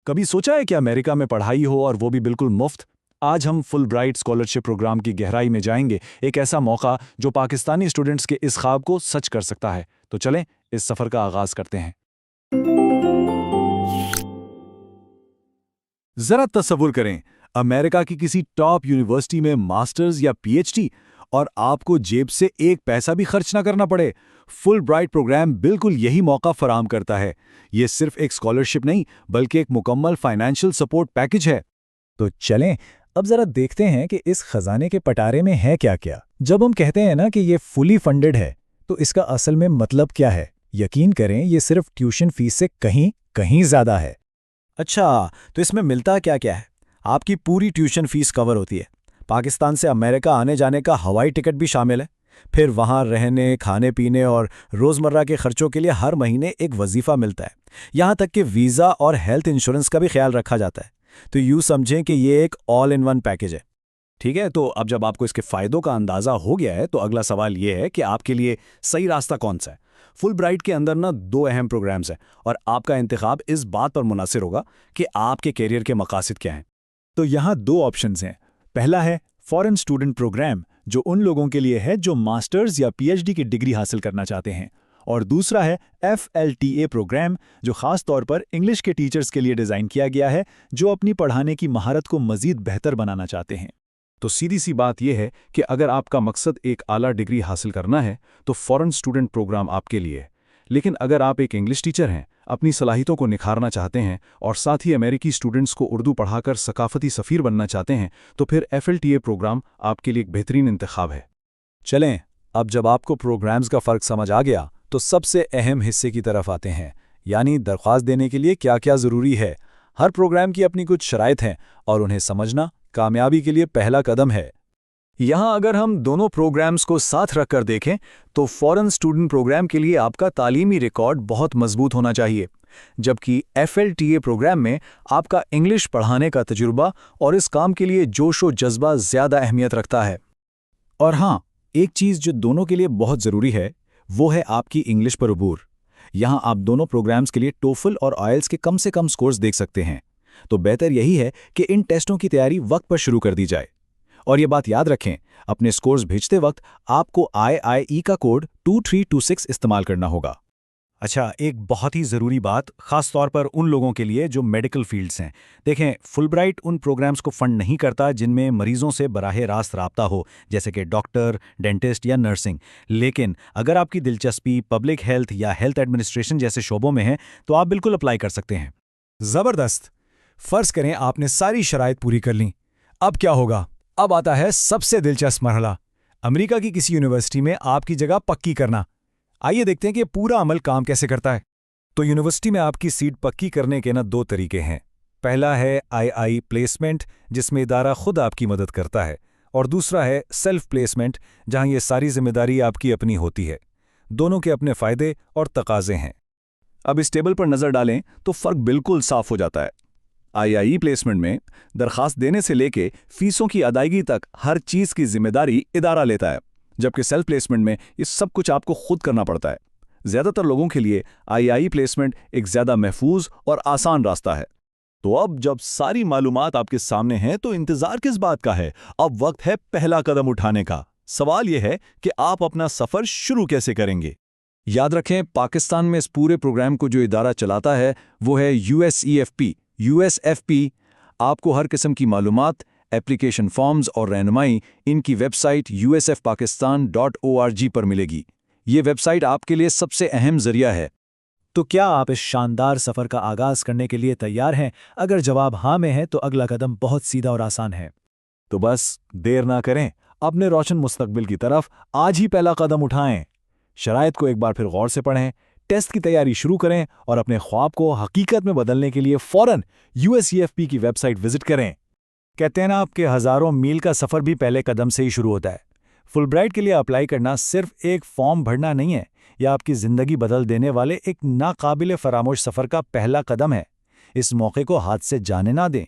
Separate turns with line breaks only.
कभी सोचा है कि अमेरिका में पढ़ाई हो और वो भी बिल्कुल मुफ्त? आज हम फुल ब्राइट स्कॉलरशिप प्रोग्राम की गहराई में जाएंगे, एक ऐसा मौका जो पाकिस्तानी स्टूडेंट्स के इस ख्वाब को सच कर सकता है। तो चलें इस सफ़र का आगाज़ करते हैं। ज़रा तसव्वुर करें, अमेरिका की किसी टॉप यूनिवर्सिटी में मास्टर्स या पीएचडी और आपको जेब से एक पैसा भी खर्च ना करना पड़े। फुल ब्राइट प्रोग्राम बिल्कुल यही मौका फराहम करता है। ये सिर्फ एक स्कॉलरशिप नहीं, बल्कि एक मुकम्मल फाइनेंशियल सपोर्ट पैकेज है।
तो चलें अब जरा देखते हैं कि इस खजाने के पटारे में है क्या क्या। जब हम कहते हैं ना कि ये फुली फंडेड है, तो इसका असल में मतलब क्या है? यकीन करें, ये सिर्फ ट्यूशन फीस से कहीं कहीं ज़्यादा है।
अच्छा, तो इसमें मिलता क्या क्या है? आपकी पूरी ट्यूशन फीस कवर होती है। पाकिस्तान से अमेरिका आने जाने का हवाई टिकट भी शामिल है। फिर वहाँ रहने, खाने पीने और रोज़मर्रा के खर्चों के लिए हर महीने एक वजीफ़ा मिलता है। यहाँ तक कि वीज़ा और हेल्थ इंश्योरेंस का भी ख्याल रखा जाता है। तो यूँ समझें कि ये एक ऑल इन वन पैकेज है। ठीक है, तो अब जब आपको इसके फ़ायदों का अंदाज़ा हो गया है, तो अगला सवाल ये है कि आपके लिए सही रास्ता कौन सा है। फुल ब्राइट के अंदर ना 2 अहम प्रोग्राम्स हैं और आपका इंतखाब इस बात पर मुनासिर होगा कि आपके करियर के मकासद क्या हैं।
तो यहाँ 2 ऑप्शंस हैं। पहला है फॉरेन स्टूडेंट प्रोग्राम, जो उन लोगों के लिए है जो मास्टर्स या पीएचडी की डिग्री हासिल करना चाहते हैं। और दूसरा है FLTA प्रोग्राम, जो खास तौर पर इंग्लिश के टीचर्स के लिए डिज़ाइन किया गया है, जो अपनी पढ़ाने की महारत को मज़ीद बेहतर बनाना चाहते हैं।
तो सीधी सी बात यह है कि अगर आपका मकसद एक आला डिग्री हासिल करना है, तो फॉरेन स्टूडेंट प्रोग्राम आपके लिए है। लेकिन अगर आप एक इंग्लिश टीचर हैं, अपनी सलाहियतों को निखारना चाहते हैं और साथ ही अमेरिकी स्टूडेंट्स को उर्दू पढ़ाकर सकाफती सफ़ीर बनना चाहते हैं, तो फिर FLTA प्रोग्राम आपके लिए एक बेहतरीन इंतखाब है।
चलें, अब जब आपको प्रोग्राम्स का फ़र्क समझ आ गया, तो सबसे अहम हिस्से की तरफ आते हैं, यानी दरख्वास्त देने के लिए क्या क्या ज़रूरी है। हर प्रोग्राम की अपनी कुछ शराइत हैं और उन्हें समझना कामयाबी के लिए पहला कदम है। यहाँ अगर हम दोनों प्रोग्राम्स को साथ रखकर देखें, तो फॉरेन स्टूडेंट प्रोग्राम के लिए आपका तालीमी रिकॉर्ड बहुत मजबूत होना चाहिए, जबकि FLTA प्रोग्राम में आपका इंग्लिश पढ़ाने का तजुर्बा और इस काम के लिए जोश व जज्बा ज़्यादा अहमियत रखता है। और हाँ, एक चीज़ जो दोनों के लिए बहुत ज़रूरी है, वो है आपकी इंग्लिश पर अबूर। यहाँ आप दोनों प्रोग्राम्स के लिए टोफल और आयल्स के कम से कम स्कोर्स देख सकते हैं। तो बेहतर यही है कि इन टेस्टों की तैयारी वक्त पर शुरू कर दी जाए। और ये बात याद रखें, अपने स्कोर्स भेजते वक्त आपको IIE का कोड 2326 इस्तेमाल करना होगा।
अच्छा, एक बहुत ही ज़रूरी बात, ख़ास तौर पर उन लोगों के लिए जो मेडिकल फील्ड्स हैं। देखें, फुलब्राइट उन प्रोग्राम्स को फ़ंड नहीं करता जिनमें मरीजों से बराह रास्त राब्ता हो, जैसे कि डॉक्टर, डेंटिस्ट या नर्सिंग। लेकिन अगर आपकी दिलचस्पी पब्लिक हेल्थ या हेल्थ एडमिनिस्ट्रेशन जैसे शोबों में है, तो आप बिल्कुल अप्लाई कर सकते हैं।
ज़बरदस्त। फ़र्ज़ करें आपने सारी शराइत पूरी कर लीं। अब क्या होगा? अब आता है सबसे दिलचस्प मरहला, अमेरिका की किसी यूनिवर्सिटी में आपकी जगह पक्की करना। आइए देखते हैं कि पूरा अमल काम कैसे करता है। तो यूनिवर्सिटी में आपकी सीट पक्की करने के 2 तरीके हैं। पहला है II प्लेसमेंट, जिसमें इदारा खुद आपकी मदद करता है, और दूसरा है सेल्फ प्लेसमेंट, जहां ये सारी जिम्मेदारी आपकी अपनी होती है। दोनों के अपने फ़ायदे और तकाजे हैं।
अब इस टेबल पर नज़र डालें तो फ़र्क बिल्कुल साफ हो जाता है। IIE प्लेसमेंट में दरख्वास्त देने से लेके फीसों की अदायगी तक हर चीज़ की जिम्मेदारी इदारा लेता है, जबकि सेल्फ प्लेसमेंट में ये सब कुछ आपको खुद करना पड़ता है। ज़्यादातर लोगों के लिए IIE प्लेसमेंट एक ज़्यादा महफूज और आसान रास्ता है। तो अब जब सारी मालूमात आपके सामने हैं, तो इंतज़ार किस बात का है? अब वक्त है पहला कदम उठाने का। सवाल यह है कि आप अपना सफ़र शुरू कैसे करेंगे। याद रखें, पाकिस्तान में इस पूरे प्रोग्राम को जो इदारा चलाता है वो है USFP। आपको हर किस्म की मालूमात, एप्लीकेशन फॉर्म्स और रहनुमाई इनकी वेबसाइट usfpakistan.org पर मिलेगी। ये वेबसाइट आपके लिए सबसे अहम जरिया है।
तो क्या आप इस शानदार सफ़र का आगाज़ करने के लिए तैयार हैं? अगर जवाब हाँ में है, तो अगला कदम बहुत सीधा और आसान है।
तो बस देर ना करें, अपने रोशन मुस्तकबिल की तरफ आज ही पहला कदम उठाएं। शराइत को एक बार फिर गौर से पढ़ें, टेस्ट की तैयारी शुरू करें और अपने ख्वाब को हकीकत में बदलने के लिए फ़ौरन USEFP की वेबसाइट विजिट करें। कहते हैं ना, आपके हज़ारों मील का सफ़र भी पहले कदम से ही शुरू होता है। फुलब्राइट के लिए अप्लाई करना सिर्फ एक फॉर्म भरना नहीं है, यह आपकी ज़िंदगी बदल देने वाले एक नाकाबिले फरामोश सफ़र का पहला कदम है। इस मौके को हाथ से जाने ना दें।